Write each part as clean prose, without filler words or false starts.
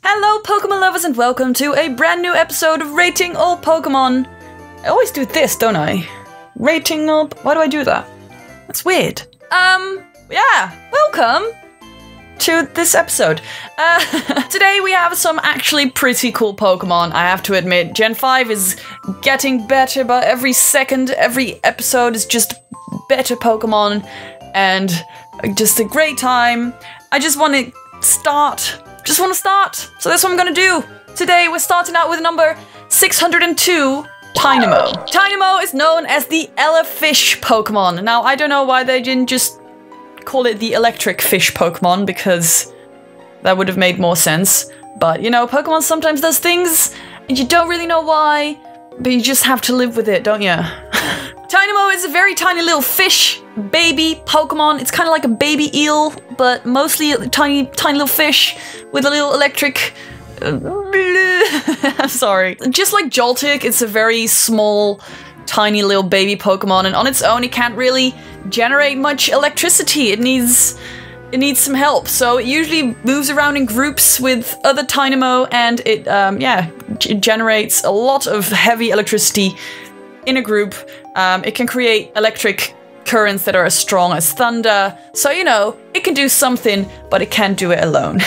Hello Pokemon lovers and welcome to a brand new episode of Rating All Pokemon. I always do this, don't I? Rating all... Why do I do that? That's weird. Yeah, welcome to this episode. Today we have some actually pretty cool Pokemon, I have to admit. Gen 5 is getting better, but every second, every episode is just better Pokemon and just a great time. I just want to start. So that's what I'm gonna do. Today we're starting out with number 602, Tynamo. Tynamo is known as the Elefish Pokemon. Now, I don't know why they didn't just call it the Electric Fish Pokemon, because that would have made more sense. But, you know, Pokemon sometimes does things, and you don't really know why, but you just have to live with it, don't you? Tynamo is a very tiny little fish, baby Pokemon. It's kind of like a baby eel, but mostly a tiny little fish with a little electric... I'm sorry. Just like Joltik, it's a very small, tiny little baby Pokemon, and on its own it can't really generate much electricity. It needs some help, so it usually moves around in groups with other Tynamo, and it generates a lot of heavy electricity in a group. It can create electric currents that are as strong as thunder, so you know, it can do something, but it can't do it alone.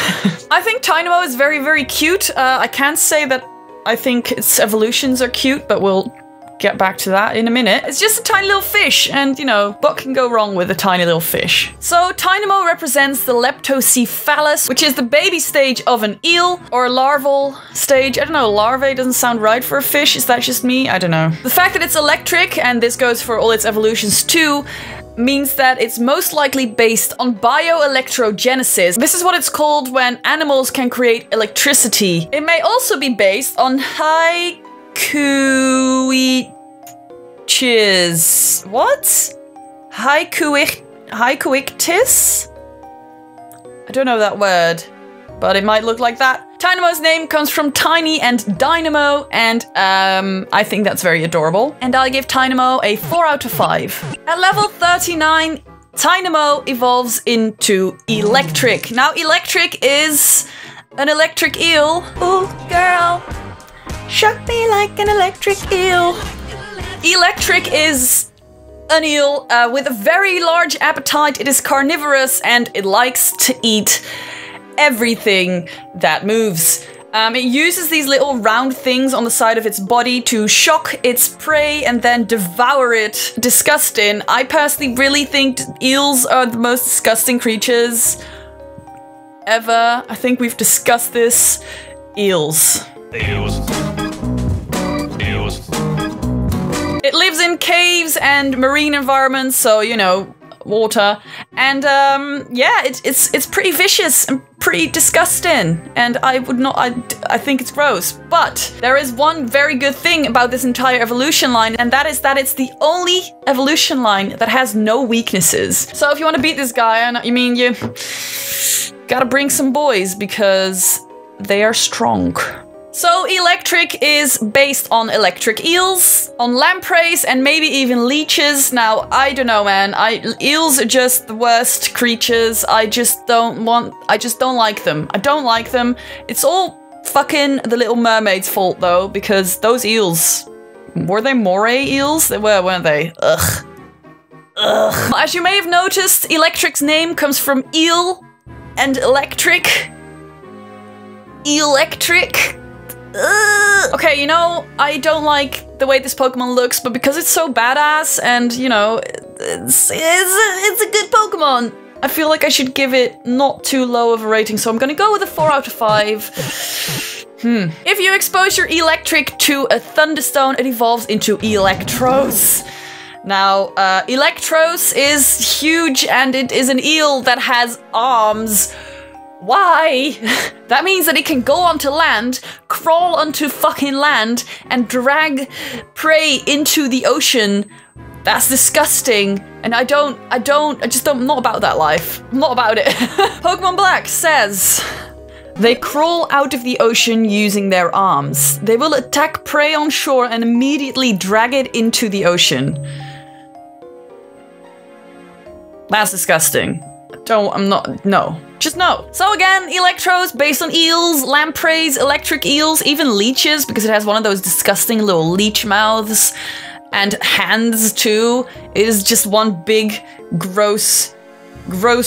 I think Tynamo is very, very cute. I can't say that I think its evolutions are cute, but we'll get back to that in a minute. It's just a tiny little fish, and you know, what can go wrong with a tiny little fish? So Tynamo represents the Leptocephalus, which is the baby stage of an eel, or a larval stage. I don't know, larvae doesn't sound right for a fish. Is that just me? I don't know. The fact that it's electric, and this goes for all its evolutions too, means that it's most likely based on bioelectrogenesis. This is what it's called when animals can create electricity. It may also be based on Hyquictis? I don't know that word, but it might look like that. Tynamo's name comes from tiny and dynamo, and I think that's very adorable. And I'll give Tynamo a 4 out of 5. At level 39, Tynamo evolves into Eelektrik. Now, Eelektrik is an electric eel. Ooh, girl, shock me like an electric eel. Eelektrik is an eel with a very large appetite. It is carnivorous and it likes to eat everything that moves. It uses these little round things on the side of its body to shock its prey and then devour it. Disgusting. I personally really think eels are the most disgusting creatures ever. I think we've discussed this. Eels. It lives in caves and marine environments, so, you know, water. And, yeah, it's pretty vicious and pretty disgusting. And I think it's gross. But there is one very good thing about this entire evolution line, and that is that it's the only evolution line that has no weaknesses. So if you want to beat this guy, you gotta bring some boys, because they are strong. So Eelektrik is based on electric eels, on lampreys, and maybe even leeches. Now, I don't know, man. Eels are just the worst creatures. I just don't like them. I don't like them. It's all fucking the Little Mermaid's fault, though, because those eels, were they moray eels? They were, weren't they? Ugh. Ugh. As you may have noticed, Eelektrik's name comes from eel and electric. Eelektrik. Okay, you know, I don't like the way this Pokemon looks, but because it's so badass and, you know, it's a good Pokemon, I feel like I should give it not too low of a rating, so I'm gonna go with a 4 out of 5. If you expose your Eelektrik to a Thunderstone, it evolves into Eelektros. Now, Eelektros is huge, and it is an eel that has arms. Why? That means that it can go onto land, crawl onto fucking land, and drag prey into the ocean. That's disgusting. And I'm not about that life. I'm not about it. Pokemon Black says, they crawl out of the ocean using their arms. They will attack prey on shore and immediately drag it into the ocean. That's disgusting. No. Just no. So again, Eelektros based on eels, lampreys, electric eels, even leeches, because it has one of those disgusting little leech mouths, and hands too. It is just one big, gross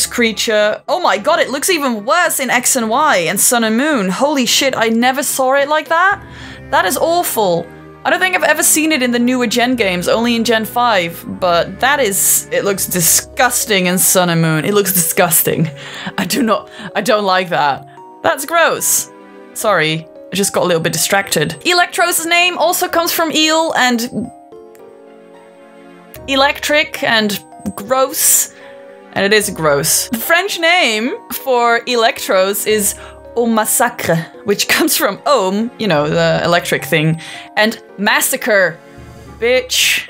creature. Oh my god, it looks even worse in X and Y and Sun and Moon. Holy shit, I never saw it like that. That is awful. I don't think I've ever seen it in the newer Gen games, only in Gen 5, but it looks disgusting in Sun and Moon. It looks disgusting. I don't like that. That's gross. Sorry, I just got a little bit distracted. Eelektros' name also comes from eel and electric and gross, and it is gross. The French name for Eelektros is Au massacre, which comes from ohm, you know, the electric thing, and massacre, bitch.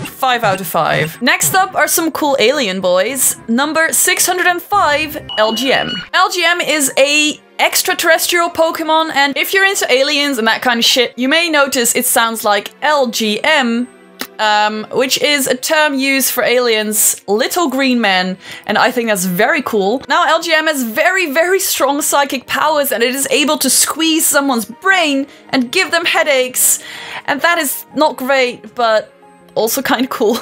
5 out of 5. Next up are some cool alien boys. Number 605, Elgyem. Elgyem is a extraterrestrial Pokemon, and if you're into aliens and that kind of shit, you may notice it sounds like LGM, which is a term used for aliens, little green men, and I think that's very cool. Now, Elgyem has very, very strong psychic powers, and it is able to squeeze someone's brain and give them headaches, and that is not great, but also kind of cool.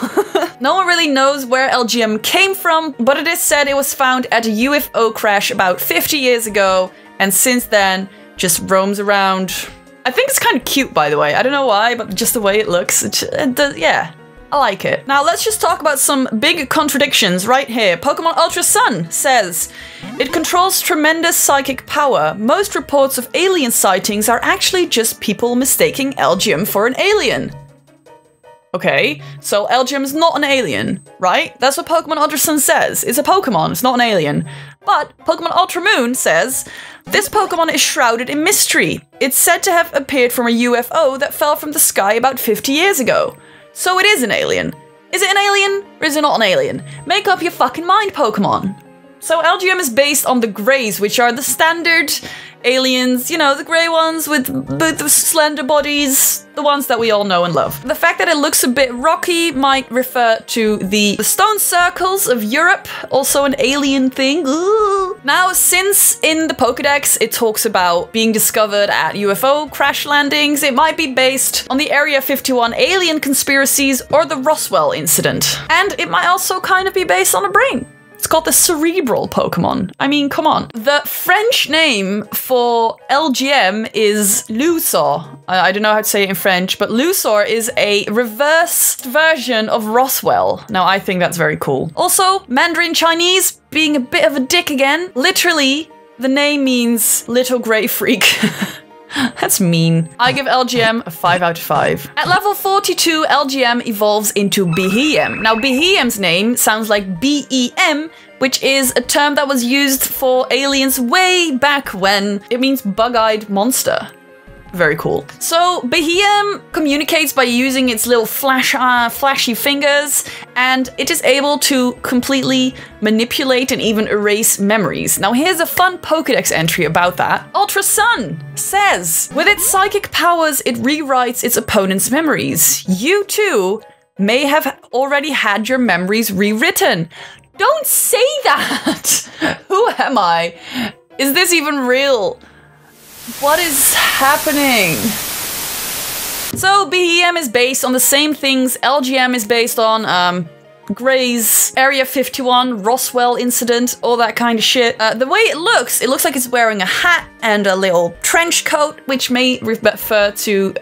No one really knows where Elgyem came from, but it is said it was found at a UFO crash about 50 years ago, and since then, just roams around. I think it's kind of cute, by the way. I don't know why, but just the way it looks. Yeah, I like it. Now, let's just talk about some big contradictions right here. Pokemon Ultra Sun says, it controls tremendous psychic power. Most reports of alien sightings are actually just people mistaking Elgyem for an alien. Okay, so Elgyem is not an alien, right? That's what Pokemon Ultra Sun says. It's a Pokemon, it's not an alien. But Pokemon Ultra Moon says, this Pokemon is shrouded in mystery. It's said to have appeared from a UFO that fell from the sky about 50 years ago. So it is an alien. Is it an alien or is it not an alien? Make up your fucking mind, Pokemon. So Elgyem is based on the Greys, which are the standard aliens, you know, the grey ones with the slender bodies, the ones that we all know and love. The fact that it looks a bit rocky might refer to the stone circles of Europe, also an alien thing. Ooh. Now, since in the Pokédex it talks about being discovered at UFO crash landings, it might be based on the Area 51 alien conspiracies or the Roswell incident. And it might also kind of be based on a brain. It's called the cerebral Pokemon. I mean, come on. The French name for Elgyem is Luxor. I don't know how to say it in French, but Luxor is a reversed version of Roswell. Now, I think that's very cool. Also, Mandarin Chinese being a bit of a dick again. Literally, the name means little grey freak. That's mean. I give Elgyem a 5 out of 5. At level 42, Elgyem evolves into Beheeyem. Now, Beheeyem's name sounds like B-E-M, which is a term that was used for aliens way back when. It means bug-eyed monster. Very cool. So Beheeyem communicates by using its little flashy fingers, and it is able to completely manipulate and even erase memories. Now here's a fun Pokédex entry about that. Ultra Sun says, with its psychic powers, it rewrites its opponent's memories. You too may have already had your memories rewritten. Don't say that! Who am I? Is this even real? What is happening? So Beheeyem is based on the same things Elgyem is based on, Grey's Area 51, Roswell incident, all that kind of shit. The way it looks like it's wearing a hat and a little trench coat, which may refer to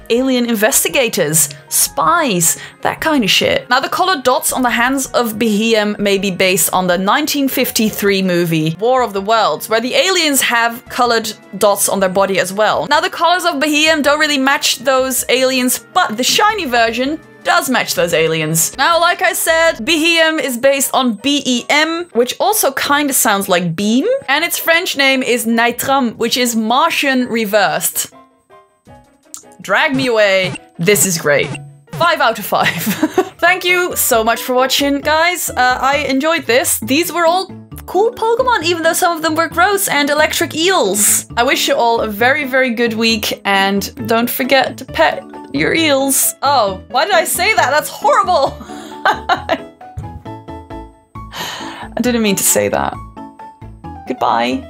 alien investigators, spies, that kind of shit. Now, the colored dots on the hands of Beheeyem may be based on the 1953 movie War of the Worlds, where the aliens have colored dots on their body as well. Now, the colors of Beheeyem don't really match those aliens, but the shiny version does match those aliens. Now, like I said, Beheeyem is based on B-E-M, which also kind of sounds like beam, and its French name is Naitram, which is Martian reversed. Drag me away. This is great. 5 out of 5. Thank you so much for watching, guys. I enjoyed this. These were all cool Pokemon, even though some of them were gross, and electric eels. I wish you all a very, very good week, and don't forget to pet your eels. Oh, why did I say that? That's horrible. I didn't mean to say that. Goodbye.